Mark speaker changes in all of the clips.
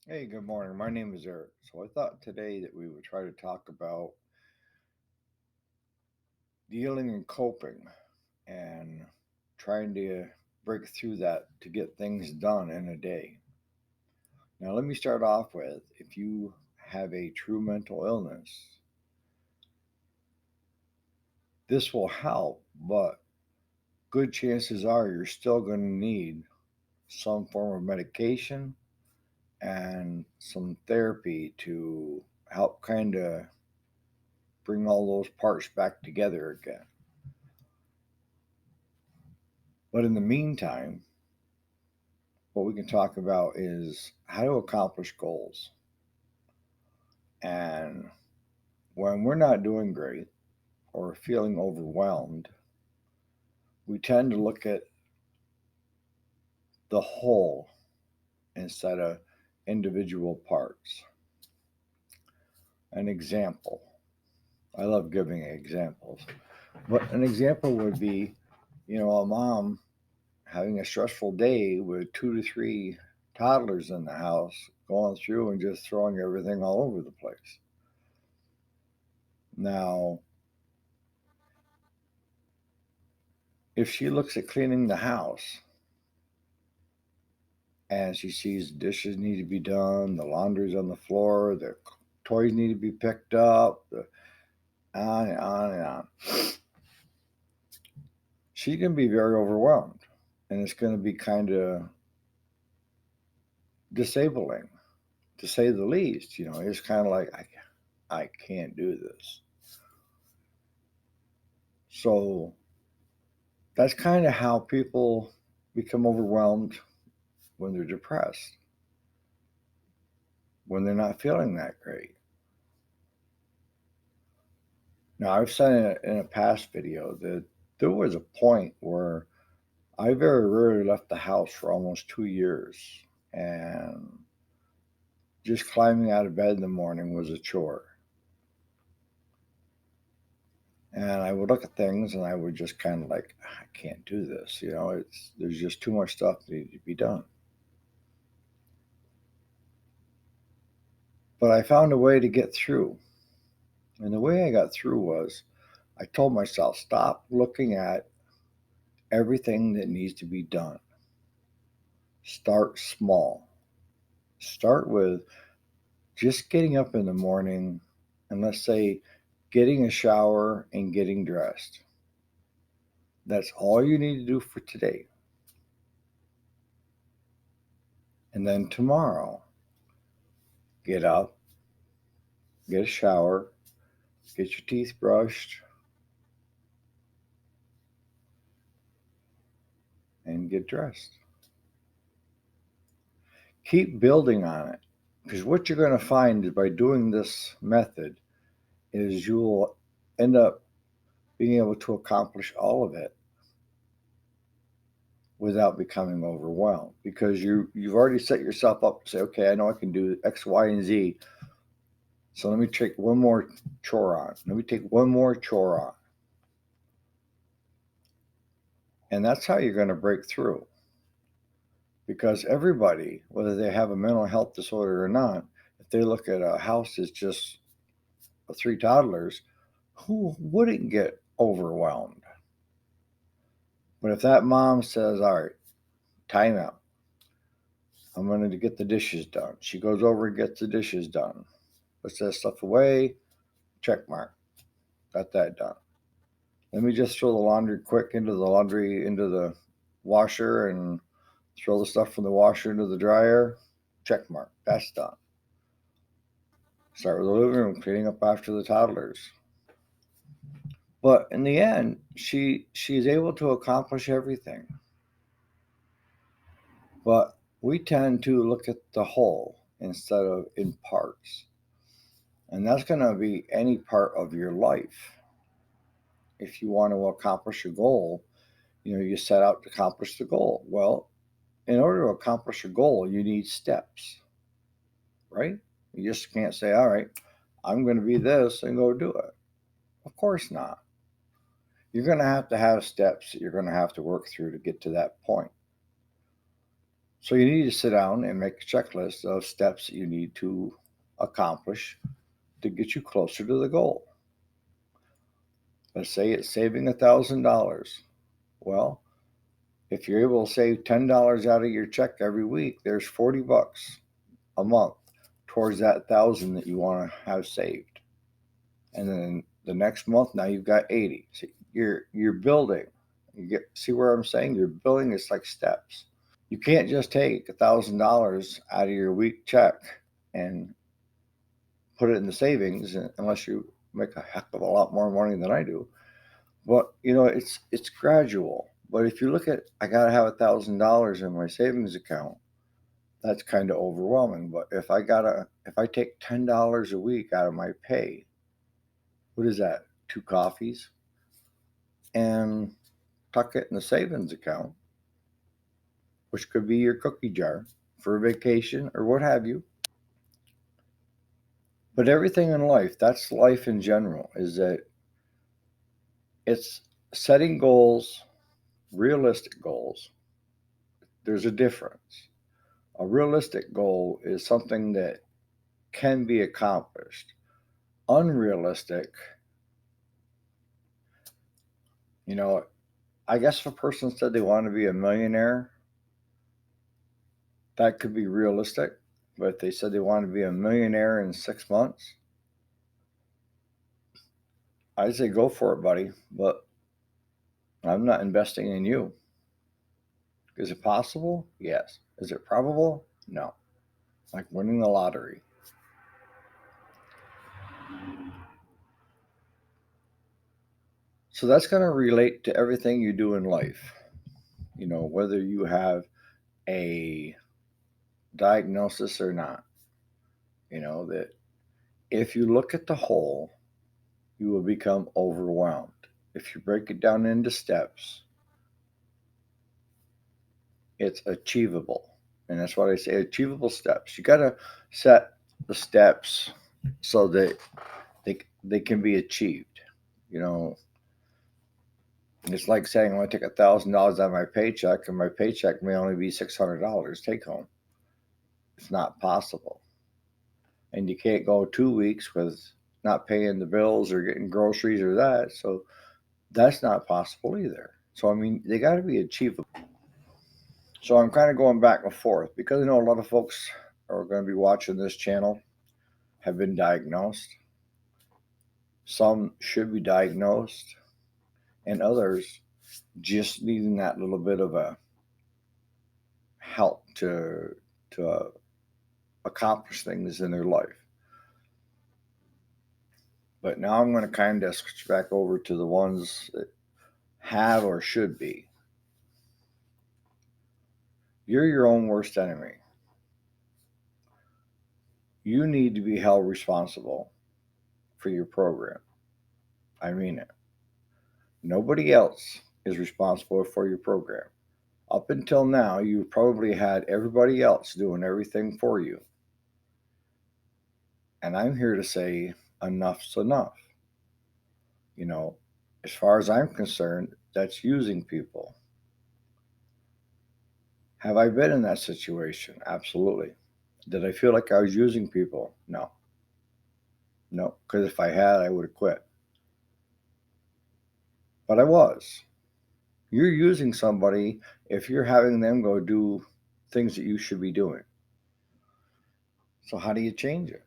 Speaker 1: Hey, good morning. My name is Eric. So I thought today that we would try to talk about dealing and coping and trying to break through that to get things done in a day. Now, let me start off with if you have a true mental illness, this will help, but good chances are you're still going to need some form of medication and some therapy to help kind of bring all those parts back together again. But in the meantime, what we can talk about is how to accomplish goals. And when we're not doing great or feeling overwhelmed, we tend to look at the whole instead of individual parts. An example, I love giving examples, but an example would be, a mom having a stressful day with 2 to 3 toddlers in the house going through and just throwing everything all over the place. Now, if she looks at cleaning the house and she sees dishes need to be done, the laundry's on the floor, the toys need to be picked up, on and on and on, she can be very overwhelmed. And it's going to be kind of disabling, to say the least. It's kind of like, I can't do this. So that's kind of how people become overwhelmed when they're depressed, when they're not feeling that great. Now, I've said in a past video that there was a point where I very rarely left the house for almost 2 years, and just climbing out of bed in the morning was a chore. And I would look at things and I would just kind of like, I can't do this. There's just too much stuff that needs to be done. But I found a way to get through. And the way I got through was I told myself, stop looking at everything that needs to be done. Start small. Start with just getting up in the morning and, let's say, getting a shower and getting dressed. That's all you need to do for today. And then tomorrow, get up, get a shower, get your teeth brushed, and get dressed. Keep building on it, because what you're going to find is by doing this method is you will end up being able to accomplish all of it without becoming overwhelmed, because you've already set yourself up to say, okay, I know I can do X, Y, and Z. So let me take one more chore on. Let me take one more chore on. And that's how you're going to break through. Because everybody, whether they have a mental health disorder or not, if they look at a house that's just 3 toddlers, who wouldn't get overwhelmed? But if that mom says, all right, time out, I'm going to get the dishes done. She goes over and gets the dishes done. Puts that stuff away, check mark. Got that done. Let me just throw the laundry quick into the washer and throw the stuff from the washer into the dryer. Check mark. That's done. Start with the living room, cleaning up after the toddlers. But in the end, she's able to accomplish everything. But we tend to look at the whole instead of in parts. And that's going to be any part of your life. If you want to accomplish a goal, you set out to accomplish the goal. Well, in order to accomplish a goal, you need steps, right? You just can't say, all right, I'm going to be this and go do it. Of course not. You're going to have steps that you're going to have to work through to get to that point. So you need to sit down and make a checklist of steps that you need to accomplish to get you closer to the goal. Let's say it's saving $1,000. Well, if you're able to save $10 out of your check every week, there's $40 a month towards that thousand that you want to have saved. And then the next month, now you've got 80. See, you're building. You get see where I'm saying? You're building. It's like steps. You can't just take $1,000 out of your week check and put it in the savings unless you make a heck of a lot more money than I do. But it's gradual. But if you look at, I gotta have $1,000 in my savings account, that's kind of overwhelming. But if I take $10 a week out of my pay, what is that? Two coffees, and tuck it in the savings account, which could be your cookie jar for a vacation or what have you. But everything in life, that's life in general, is that it's setting goals, realistic goals. There's a difference. A realistic goal is something that can be accomplished. Unrealistic, you know, I guess if a person said they want to be a millionaire, that could be realistic. But if they said they want to be a millionaire in 6 months, I'd say go for it, buddy. But I'm not investing in you. Is it possible? Yes. Is it probable? No. Like winning the lottery. So that's going to relate to everything you do in life. Whether you have a diagnosis or not. That if you look at the whole, you will become overwhelmed. If you break it down into steps, it's achievable. And that's what I say, achievable steps. You got to set the steps so that they can be achieved. You know, it's like saying I want to take $1,000 out of my paycheck, and my paycheck may only be $600 take home. It's not possible. And you can't go 2 weeks with not paying the bills or getting groceries or that. So that's not possible either. So, I mean, they got to be achievable. So I'm kind of going back and forth because I know a lot of folks are going to be watching this channel have been diagnosed. Some should be diagnosed, and others just needing that little bit of a help to accomplish things in their life. But now I'm going to kind of switch back over to the ones that have or should be. You're your own worst enemy. You need to be held responsible for your program. I mean it. Nobody else is responsible for your program. Up until now, you've probably had everybody else doing everything for you. And I'm here to say enough's enough. You know, as far as I'm concerned, that's using people. Have I been in that situation? Absolutely. Did I feel like I was using people? No. No, because if I had, I would have quit. But I was. You're using somebody if you're having them go do things that you should be doing. So, how do you change it?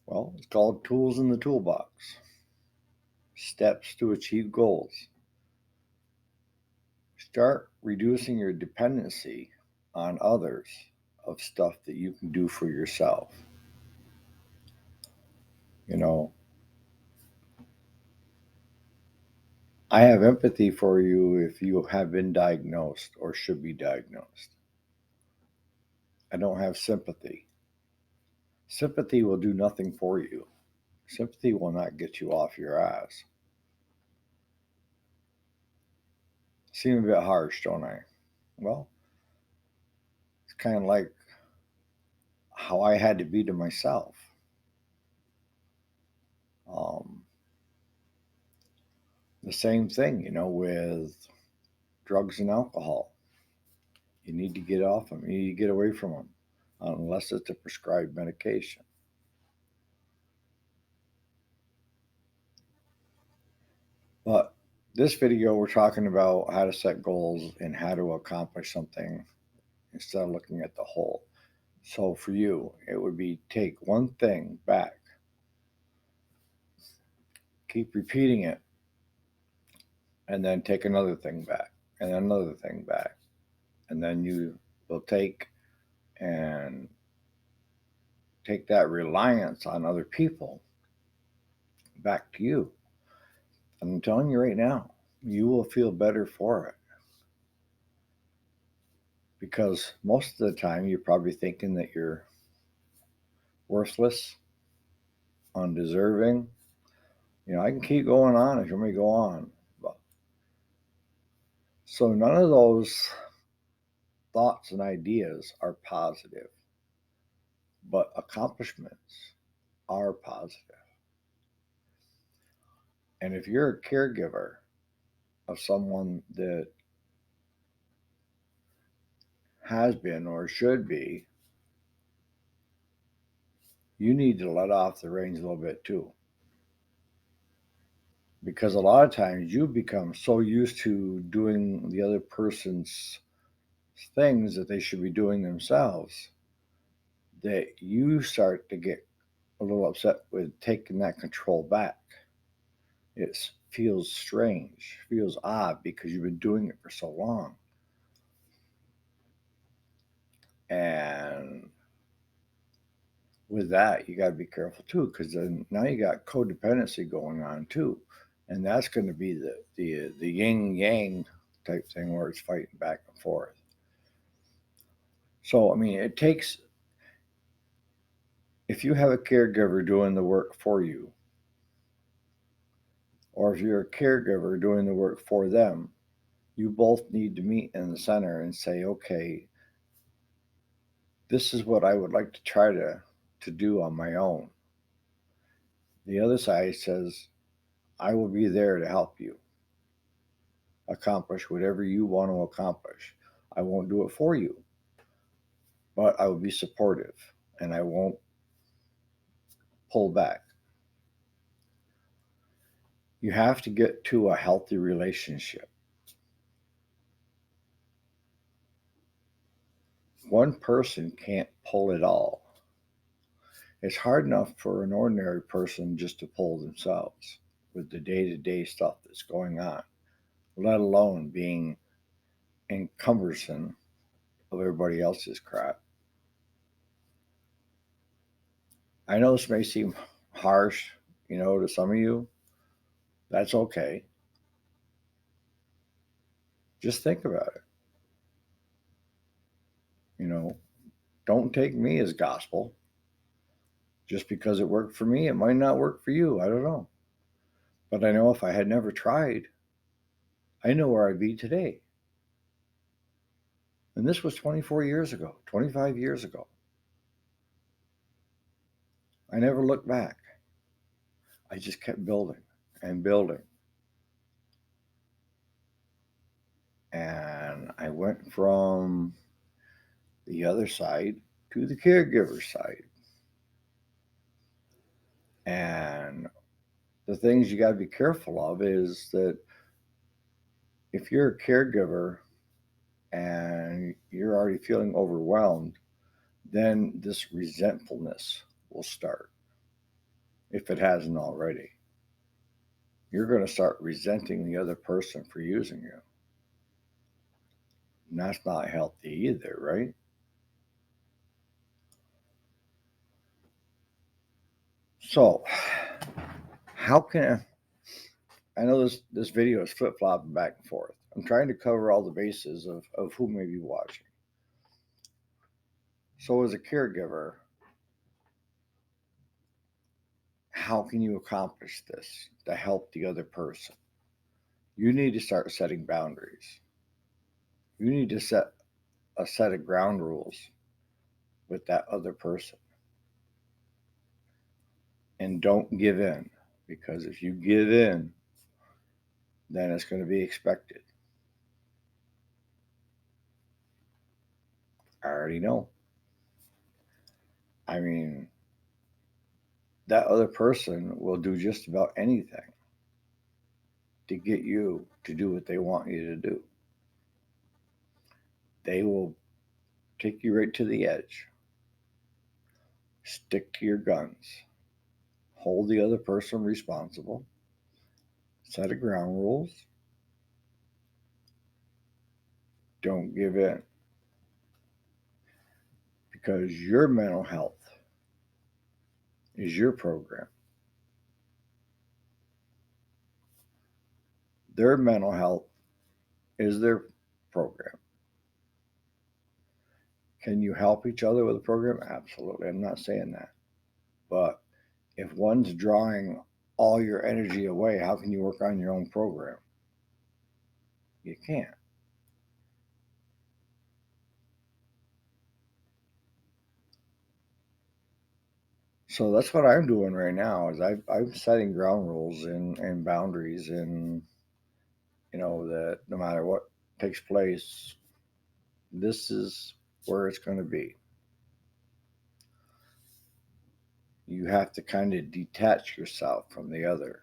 Speaker 1: Well, it's called tools in the toolbox, steps to achieve goals. Start reducing your dependency on others of stuff that you can do for yourself. You know, I have empathy for you if you have been diagnosed or should be diagnosed. I don't have sympathy. Sympathy will do nothing for you. Sympathy will not get you off your ass. Seem a bit harsh, don't I? Well, it's kind of like how I had to be to myself. Um, the same thing, with drugs and alcohol. You need to get off them. You need to get away from them, unless it's a prescribed medication. But this video, we're talking about how to set goals and how to accomplish something instead of looking at the whole. So for you, it would be take one thing back, keep repeating it, and then take another thing back, and another thing back. And then you will and take that reliance on other people back to you. And I'm telling you right now, you will feel better for it. Because most of the time you're probably thinking that you're worthless, undeserving. I can keep going on if you want me to go on. So none of those thoughts and ideas are positive, but accomplishments are positive. And if you're a caregiver of someone that has been or should be, you need to let off the reins a little bit too. Because a lot of times you become so used to doing the other person's things that they should be doing themselves that you start to get a little upset with taking that control back. It feels strange, feels odd because you've been doing it for so long. And with that, you got to be careful too, because then now you got codependency going on too, and that's going to be the yin yang type thing where it's fighting back and forth. So I mean, it takes, if you have a caregiver doing the work for you, or if you're a caregiver doing the work for them, you both need to meet in the center and say, okay, this is what I would like to try to do on my own. The other side says, I will be there to help you accomplish whatever you want to accomplish. I won't do it for you, but I will be supportive and I won't pull back. You have to get to a healthy relationship. One person can't pull it all. It's hard enough for an ordinary person just to pull themselves with the day to day stuff that's going on, let alone being encumbersome of everybody else's crap. I know this may seem harsh, to some of you. That's okay. Just think about it. You know, don't take me as gospel. Just because it worked for me, it might not work for you. I don't know. But I know if I had never tried, I know where I'd be today. And this was 24 years ago, 25 years ago. I never looked back. I just kept building and building. And I went from the other side to the caregiver side. And the things you got to be careful of is that if you're a caregiver and you're already feeling overwhelmed, then this resentfulness will start if it hasn't already. You're going to start resenting the other person for using you. And that's not healthy either, right? So, how can I know this video is flip flopping back and forth? I'm trying to cover all the bases of who may be watching. So, as a caregiver, how can you accomplish this to help the other person? You need to start setting boundaries. You need to set a set of ground rules with that other person. And don't give in, because if you give in, then it's going to be expected. I already know. I mean, that other person will do just about anything to get you to do what they want you to do. They will take you right to the edge, stick to your guns, hold the other person responsible, set a ground rules, don't give in because your mental health is your program. Their mental health is their program. Can you help each other with a program? Absolutely. I'm not saying that. But if one's drawing all your energy away, how can you work on your own program? You can't. So that's what I'm doing right now is I'm setting ground rules and boundaries and that no matter what takes place, this is where it's going to be. You have to kind of detach yourself from the other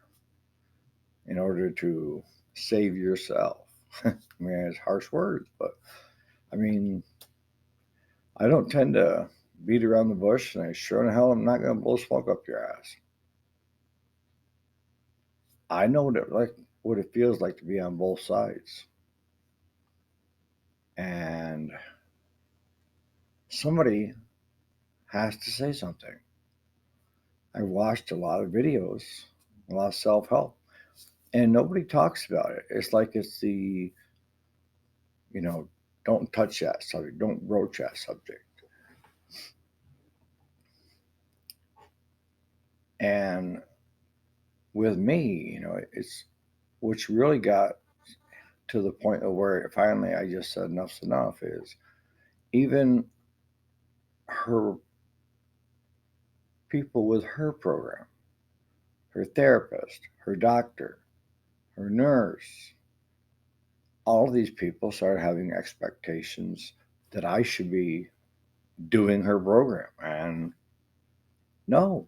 Speaker 1: in order to save yourself. I mean, it's harsh words, but I mean, I don't tend to beat around the bush, and I sure in hell am not going to blow smoke up your ass. I know what it feels like to be on both sides, and somebody has to say something. I watched a lot of videos, a lot of self help, and nobody talks about it. It's like it's the you know, don't touch that subject, don't broach that subject. And with me, it's which really got to the point of where finally I just said enough's enough is even her people with her program, her therapist, her doctor, her nurse, all of these people started having expectations that I should be doing her program. And no,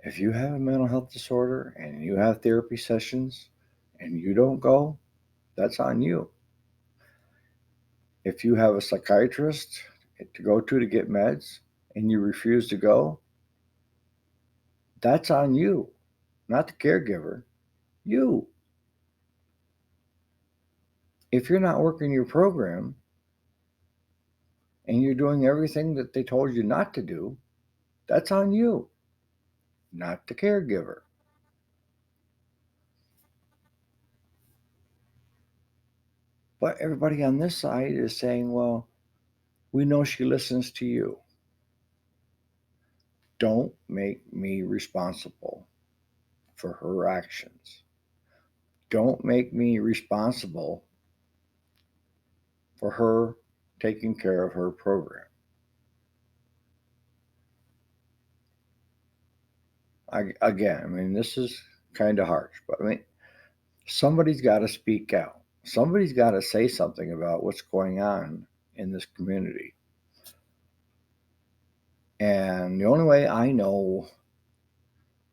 Speaker 1: if you have a mental health disorder and you have therapy sessions and you don't go, that's on you. If you have a psychiatrist to go to get meds and you refuse to go, that's on you, not the caregiver. You. If you're not working your program and you're doing everything that they told you not to do, that's on you, not the caregiver. But everybody on this side is saying, well, we know she listens to you. Don't make me responsible for her actions. Don't make me responsible for her taking care of her program. Again, I mean, this is kind of harsh, but I mean, somebody's got to speak out. Somebody's got to say something about what's going on in this community. And the only way I know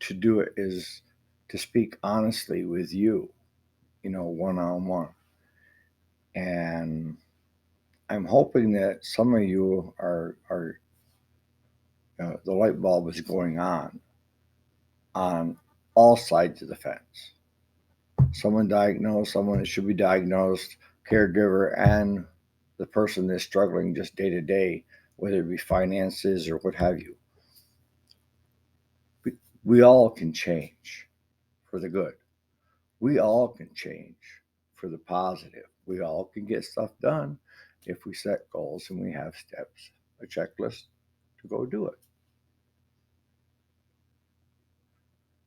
Speaker 1: to do it is to speak honestly with you, one on one. And I'm hoping that some of you are the light bulb is going on all sides of the fence. Someone diagnosed, someone that should be diagnosed, caregiver, and the person that's struggling just day to day, whether it be finances or what have you. We all can change for the good. We all can change for the positive. We all can get stuff done if we set goals and we have steps, a checklist to go do it.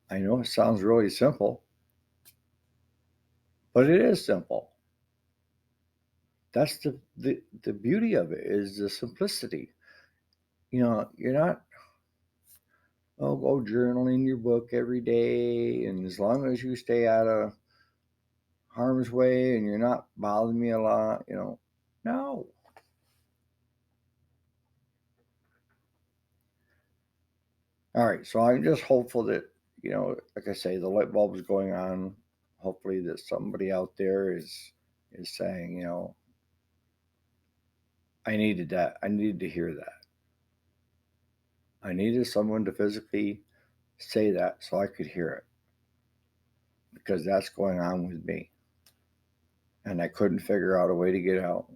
Speaker 1: I know it sounds really simple, but it is simple. That's the beauty of it is the simplicity. You're not go journal in your book every day, and as long as you stay out of harm's way and you're not bothering me a lot, no. All right, so I'm just hopeful that, like I say, the light bulb is going on. Hopefully that somebody out there is saying, I needed that. I needed to hear that. I needed someone to physically say that so I could hear it because that's going on with me. And I couldn't figure out a way to get out.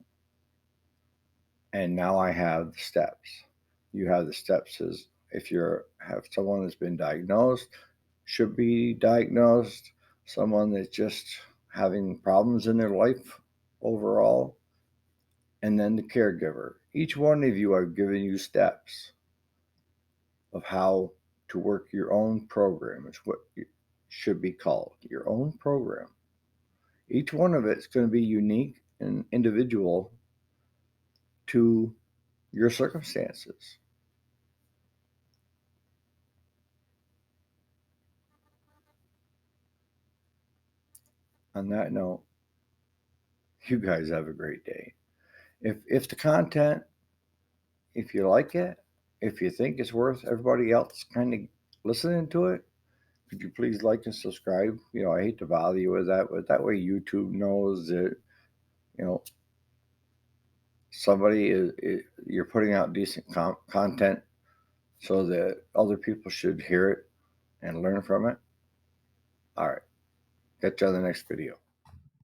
Speaker 1: And now I have the steps. You have the steps as if you have someone that's been diagnosed, should be diagnosed, someone that's just having problems in their life overall, and then the caregiver. Each one of you, I've given you steps of how to work your own program. It's what it should be called, your own program. Each one of it's going to be unique and individual to your circumstances. On that note, you guys have a great day. If the content, if you like it, if you think it's worth everybody else kind of listening to it, could you please like and subscribe? I hate to bother you with that, but that way YouTube knows that you know somebody you're putting out decent content, so that other people should hear it and learn from it. All right, catch you on the next video.